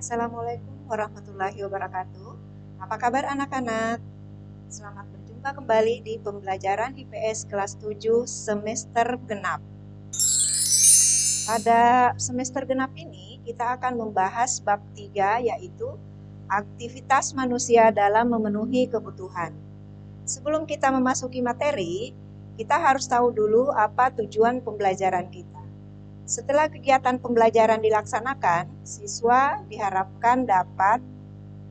Assalamualaikum warahmatullahi wabarakatuh. Apa kabar anak-anak? Selamat berjumpa kembali di pembelajaran IPS kelas 7 semester genap. Pada semester genap ini kita akan membahas bab 3 yaitu aktivitas manusia dalam memenuhi kebutuhan. Sebelum kita memasuki materi, kita harus tahu dulu apa tujuan pembelajaran kita. Setelah kegiatan pembelajaran dilaksanakan, siswa diharapkan dapat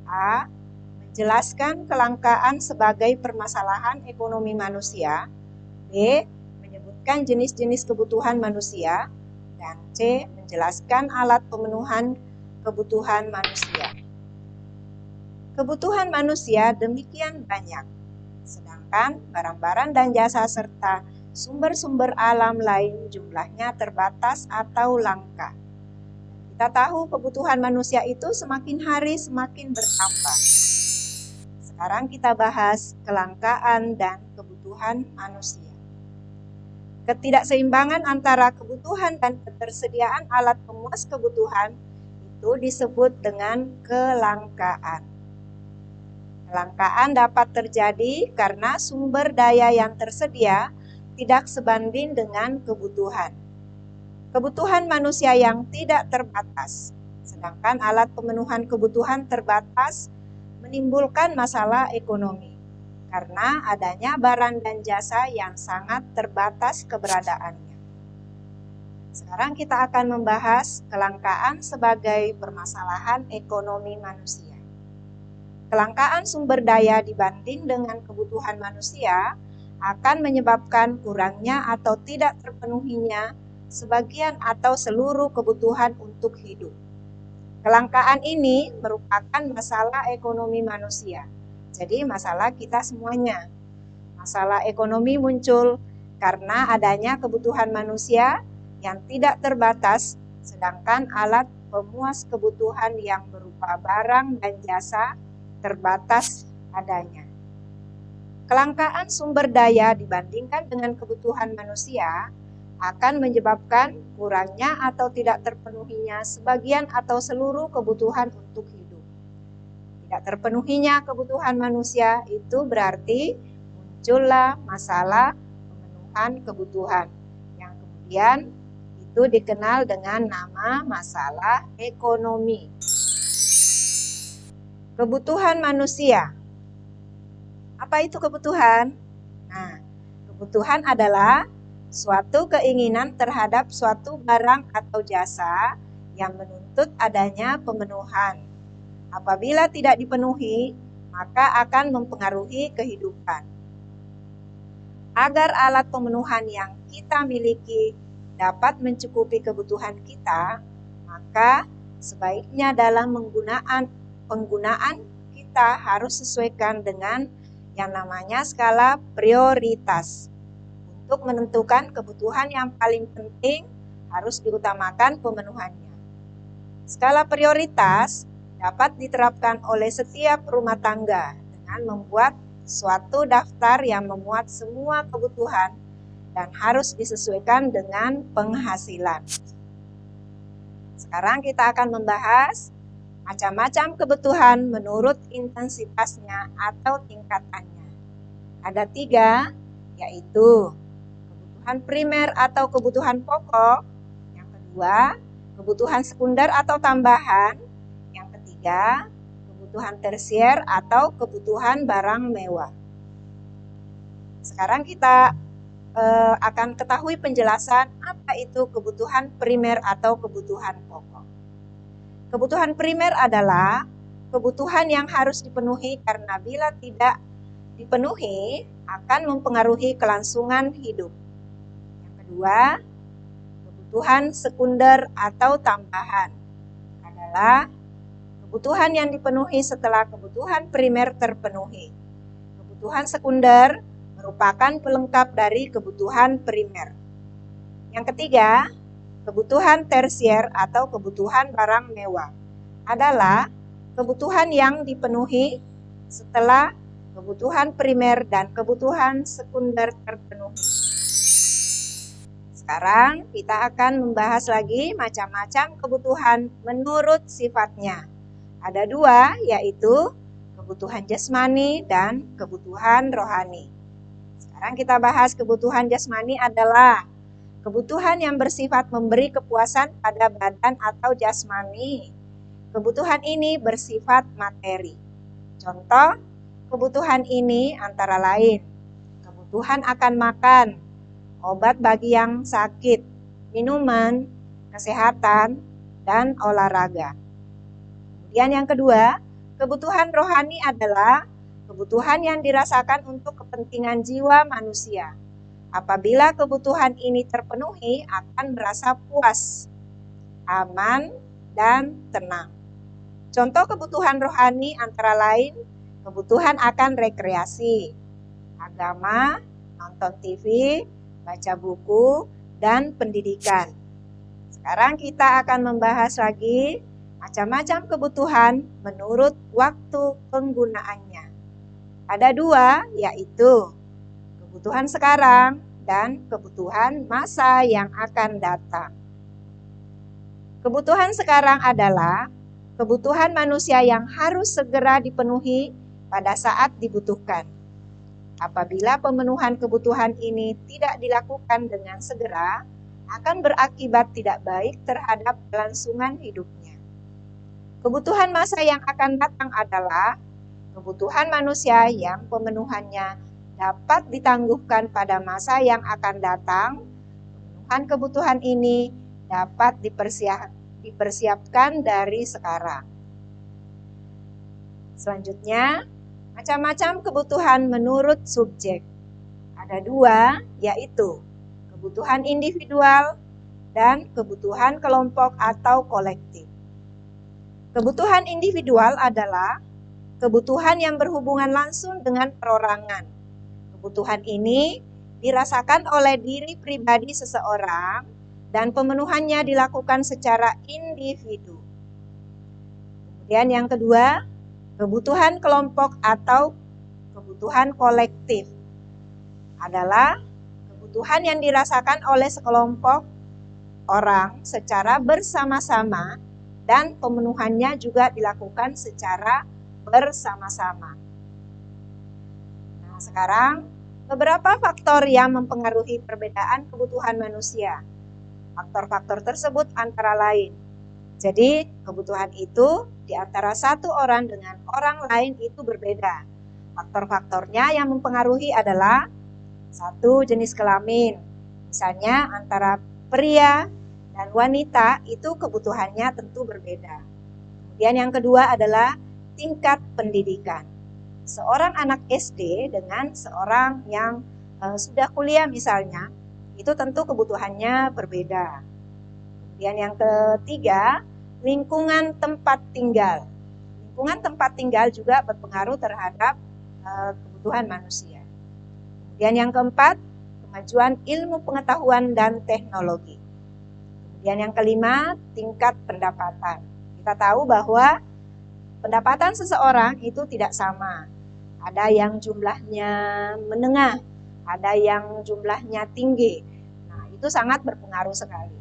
A. Menjelaskan kelangkaan sebagai permasalahan ekonomi manusia, B. Menyebutkan jenis-jenis kebutuhan manusia, dan C. Menjelaskan alat pemenuhan kebutuhan manusia. Kebutuhan manusia demikian banyak, sedangkan barang-barang dan jasa serta sumber-sumber alam lain jumlahnya terbatas atau langka. Kita tahu kebutuhan manusia itu semakin hari semakin bertambah. Sekarang kita bahas kelangkaan dan kebutuhan manusia. Ketidakseimbangan antara kebutuhan dan ketersediaan alat pemuas kebutuhan itu disebut dengan kelangkaan. Kelangkaan dapat terjadi karena sumber daya yang tersedia tidak sebanding dengan kebutuhan. Kebutuhan manusia yang tidak terbatas, sedangkan alat pemenuhan kebutuhan terbatas menimbulkan masalah ekonomi karena adanya barang dan jasa yang sangat terbatas keberadaannya. Sekarang kita akan membahas kelangkaan sebagai permasalahan ekonomi manusia. Kelangkaan sumber daya dibanding dengan kebutuhan manusia akan menyebabkan kurangnya atau tidak terpenuhinya sebagian atau seluruh kebutuhan untuk hidup. Kelangkaan ini merupakan masalah ekonomi manusia. Jadi masalah kita semuanya. Masalah ekonomi muncul karena adanya kebutuhan manusia yang tidak terbatas, sedangkan alat pemuas kebutuhan yang berupa barang dan jasa terbatas adanya. Kelangkaan sumber daya dibandingkan dengan kebutuhan manusia akan menyebabkan kurangnya atau tidak terpenuhinya sebagian atau seluruh kebutuhan untuk hidup. Tidak terpenuhinya kebutuhan manusia itu berarti muncullah masalah pemenuhan kebutuhan yang kemudian itu dikenal dengan nama masalah ekonomi. Kebutuhan manusia. Apa itu kebutuhan? Nah, kebutuhan adalah suatu keinginan terhadap suatu barang atau jasa yang menuntut adanya pemenuhan. Apabila tidak dipenuhi, maka akan mempengaruhi kehidupan. Agar alat pemenuhan yang kita miliki dapat mencukupi kebutuhan kita, maka sebaiknya dalam penggunaan kita harus sesuaikan dengan yang namanya skala prioritas. Untuk menentukan kebutuhan yang paling penting harus diutamakan pemenuhannya. Skala prioritas dapat diterapkan oleh setiap rumah tangga dengan membuat suatu daftar yang memuat semua kebutuhan dan harus disesuaikan dengan penghasilan. Sekarang kita akan membahas macam-macam kebutuhan menurut intensitasnya atau tingkatannya. Ada 3, yaitu kebutuhan primer atau kebutuhan pokok, yang kedua kebutuhan sekunder atau tambahan, yang ketiga kebutuhan tersier atau kebutuhan barang mewah. Sekarang kita akan ketahui penjelasan apa itu kebutuhan primer atau kebutuhan pokok. Kebutuhan primer adalah kebutuhan yang harus dipenuhi karena bila tidak dipenuhi akan mempengaruhi kelangsungan hidup. Yang kedua, kebutuhan sekunder atau tambahan adalah kebutuhan yang dipenuhi setelah kebutuhan primer terpenuhi. Kebutuhan sekunder merupakan pelengkap dari kebutuhan primer. Yang ketiga, kebutuhan tersier atau kebutuhan barang mewah adalah kebutuhan yang dipenuhi setelah kebutuhan primer dan kebutuhan sekunder terpenuhi. Sekarang kita akan membahas lagi macam-macam kebutuhan menurut sifatnya. Ada dua, yaitu kebutuhan jasmani dan kebutuhan rohani. Sekarang kita bahas kebutuhan jasmani adalah kebutuhan yang bersifat memberi kepuasan pada badan atau jasmani. Kebutuhan ini bersifat materi. Contoh, kebutuhan ini antara lain kebutuhan akan makan, obat bagi yang sakit, minuman, kesehatan, dan olahraga. Kemudian yang kedua, kebutuhan rohani adalah kebutuhan yang dirasakan untuk kepentingan jiwa manusia. Apabila kebutuhan ini terpenuhi, akan merasa puas, aman, dan tenang. Contoh kebutuhan rohani antara lain kebutuhan akan rekreasi, agama, nonton TV, baca buku, dan pendidikan. Sekarang kita akan membahas lagi macam-macam kebutuhan menurut waktu penggunaannya. Ada dua, yaitu kebutuhan sekarang dan kebutuhan masa yang akan datang. Kebutuhan sekarang adalah kebutuhan manusia yang harus segera dipenuhi pada saat dibutuhkan. Apabila pemenuhan kebutuhan ini tidak dilakukan dengan segera, akan berakibat tidak baik terhadap kelangsungan hidupnya. Kebutuhan masa yang akan datang adalah kebutuhan manusia yang pemenuhannya dapat ditangguhkan pada masa yang akan datang. Pemenuhan kebutuhan ini dapat dipersiapkan dari sekarang. Selanjutnya, macam-macam kebutuhan menurut subjek. Ada dua, yaitu kebutuhan individual dan kebutuhan kelompok atau kolektif. Kebutuhan individual adalah kebutuhan yang berhubungan langsung dengan perorangan. Kebutuhan ini dirasakan oleh diri pribadi seseorang dan pemenuhannya dilakukan secara individu. Kemudian yang kedua, kebutuhan kelompok atau kebutuhan kolektif adalah kebutuhan yang dirasakan oleh sekelompok orang secara bersama-sama dan pemenuhannya juga dilakukan secara bersama-sama. Nah, sekarang beberapa faktor yang mempengaruhi perbedaan kebutuhan manusia. Faktor-faktor tersebut antara lain. Jadi, kebutuhan itu di antara satu orang dengan orang lain itu berbeda. Faktor-faktornya yang mempengaruhi adalah satu, jenis kelamin. Misalnya antara pria dan wanita itu kebutuhannya tentu berbeda. Kemudian yang kedua adalah tingkat pendidikan. Seorang anak SD dengan seorang yang sudah kuliah misalnya, itu tentu kebutuhannya berbeda. Kemudian yang ketiga, lingkungan tempat tinggal. Lingkungan tempat tinggal juga berpengaruh terhadap kebutuhan manusia. Kemudian yang keempat, kemajuan ilmu pengetahuan dan teknologi. Kemudian yang kelima, tingkat pendapatan. Kita tahu bahwa pendapatan seseorang itu tidak sama. Ada yang jumlahnya menengah, ada yang jumlahnya tinggi. Nah, itu sangat berpengaruh sekali.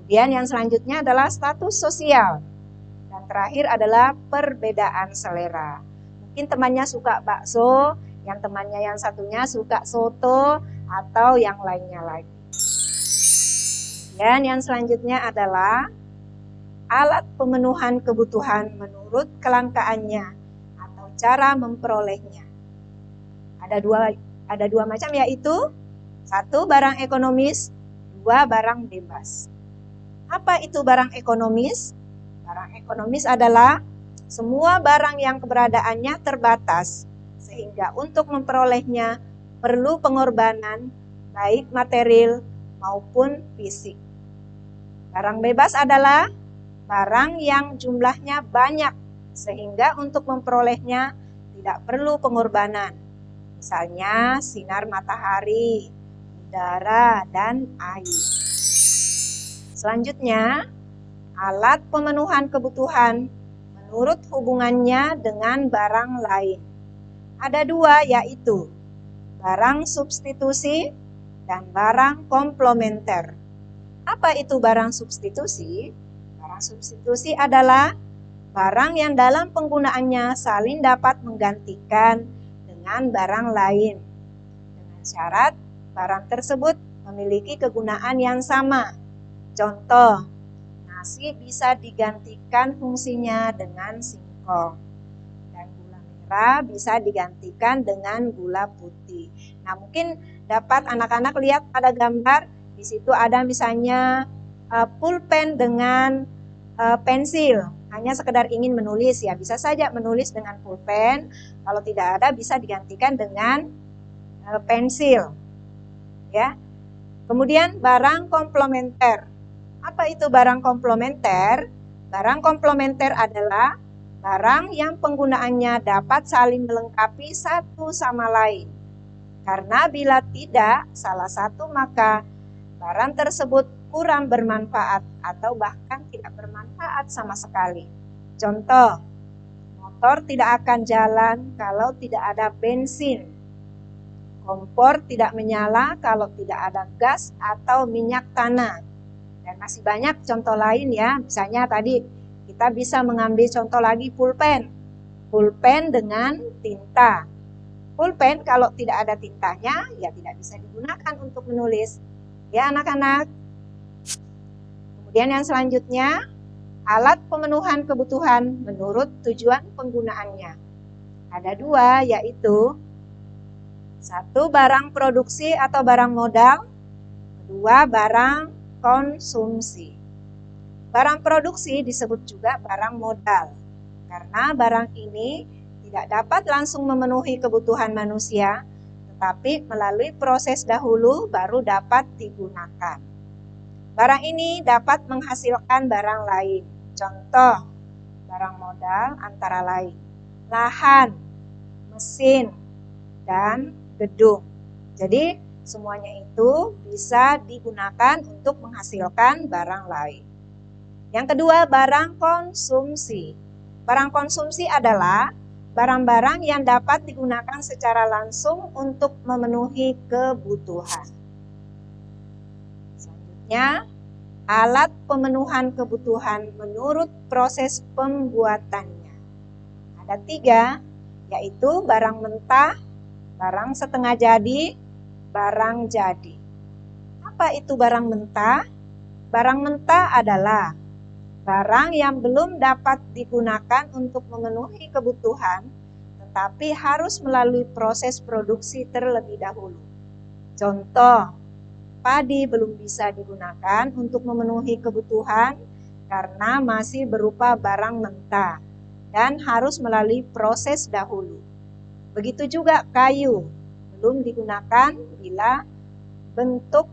Kemudian yang selanjutnya adalah status sosial. Dan terakhir adalah perbedaan selera. Mungkin temannya suka bakso, yang temannya yang satunya suka soto, atau yang lainnya lagi. Dan yang selanjutnya adalah alat pemenuhan kebutuhan menurut kelangkaannya atau cara memperolehnya. Ada dua macam, yaitu satu, barang ekonomis, dua, barang bebas. Apa itu barang ekonomis? Barang ekonomis adalah semua barang yang keberadaannya terbatas, sehingga untuk memperolehnya perlu pengorbanan baik material maupun fisik. Barang bebas adalah barang yang jumlahnya banyak, sehingga untuk memperolehnya tidak perlu pengorbanan. Misalnya sinar matahari, udara, dan air. Selanjutnya, alat pemenuhan kebutuhan menurut hubungannya dengan barang lain. Ada dua, yaitu barang substitusi dan barang komplementer. Apa itu barang substitusi? Barang substitusi adalah barang yang dalam penggunaannya saling dapat menggantikan dengan barang lain, dengan syarat barang tersebut memiliki kegunaan yang sama. Contoh, nasi bisa digantikan fungsinya dengan singkong, dan gula merah bisa digantikan dengan gula putih. Nah, mungkin dapat anak-anak lihat pada gambar, di situ ada misalnya pulpen dengan pensil, hanya sekedar ingin menulis ya, bisa saja menulis dengan pulpen. Kalau tidak ada bisa digantikan dengan pensil ya. Kemudian barang komplementer. Apa itu barang komplementer? Barang komplementer adalah barang yang penggunaannya dapat saling melengkapi satu sama lain. Karena bila tidak salah satu, maka barang tersebut kurang bermanfaat atau bahkan tidak bermanfaat sama sekali. Contoh, motor tidak akan jalan kalau tidak ada bensin. Kompor tidak menyala kalau tidak ada gas atau minyak tanah. Dan masih banyak contoh lain ya. Misalnya tadi kita bisa mengambil contoh lagi pulpen. Pulpen dengan tinta. Pulpen kalau tidak ada tintanya ya tidak bisa digunakan untuk menulis. Ya anak-anak. Kemudian yang selanjutnya, alat pemenuhan kebutuhan menurut tujuan penggunaannya. Ada dua, yaitu satu, barang produksi atau barang modal. Kedua, barang konsumsi. Barang produksi disebut juga barang modal, karena barang ini tidak dapat langsung memenuhi kebutuhan manusia, tetapi melalui proses dahulu baru dapat digunakan. Barang ini dapat menghasilkan barang lain. Contoh, barang modal antara lain lahan, mesin, dan gedung. Jadi, semuanya itu bisa digunakan untuk menghasilkan barang lain. Yang kedua, barang konsumsi. Barang konsumsi adalah barang-barang yang dapat digunakan secara langsung untuk memenuhi kebutuhan. Selanjutnya, alat pemenuhan kebutuhan menurut proses pembuatannya. Ada tiga, yaitu barang mentah, barang setengah jadi, barang jadi. Apa itu barang mentah? Barang mentah adalah barang yang belum dapat digunakan untuk memenuhi kebutuhan, tetapi harus melalui proses produksi terlebih dahulu. Contoh, padi belum bisa digunakan untuk memenuhi kebutuhan karena masih berupa barang mentah dan harus melalui proses dahulu. Begitu juga kayu belum digunakan bila bentuk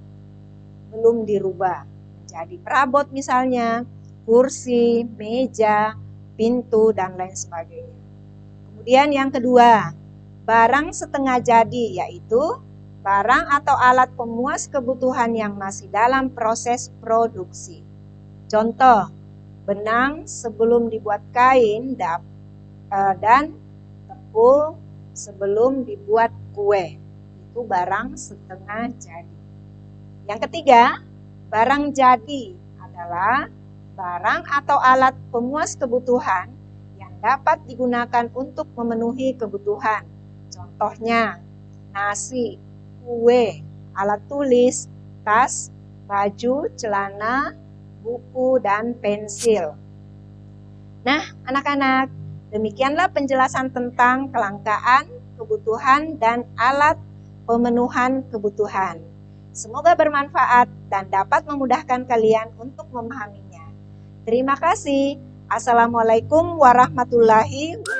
belum dirubah menjadi perabot, misalnya kursi, meja, pintu, dan lain sebagainya. Kemudian yang kedua, barang setengah jadi, yaitu barang atau alat pemuas kebutuhan yang masih dalam proses produksi. Contoh, benang sebelum dibuat kain dan tepung sebelum dibuat kue. Itu barang setengah jadi. Yang ketiga, barang jadi adalah barang atau alat pemuas kebutuhan yang dapat digunakan untuk memenuhi kebutuhan. Contohnya, nasi, kue, alat tulis, tas, baju, celana, buku, dan pensil. Nah, anak-anak, demikianlah penjelasan tentang kelangkaan, kebutuhan, dan alat pemenuhan kebutuhan. Semoga bermanfaat dan dapat memudahkan kalian untuk memahaminya. Terima kasih. Assalamualaikum warahmatullahi wabarakatuh.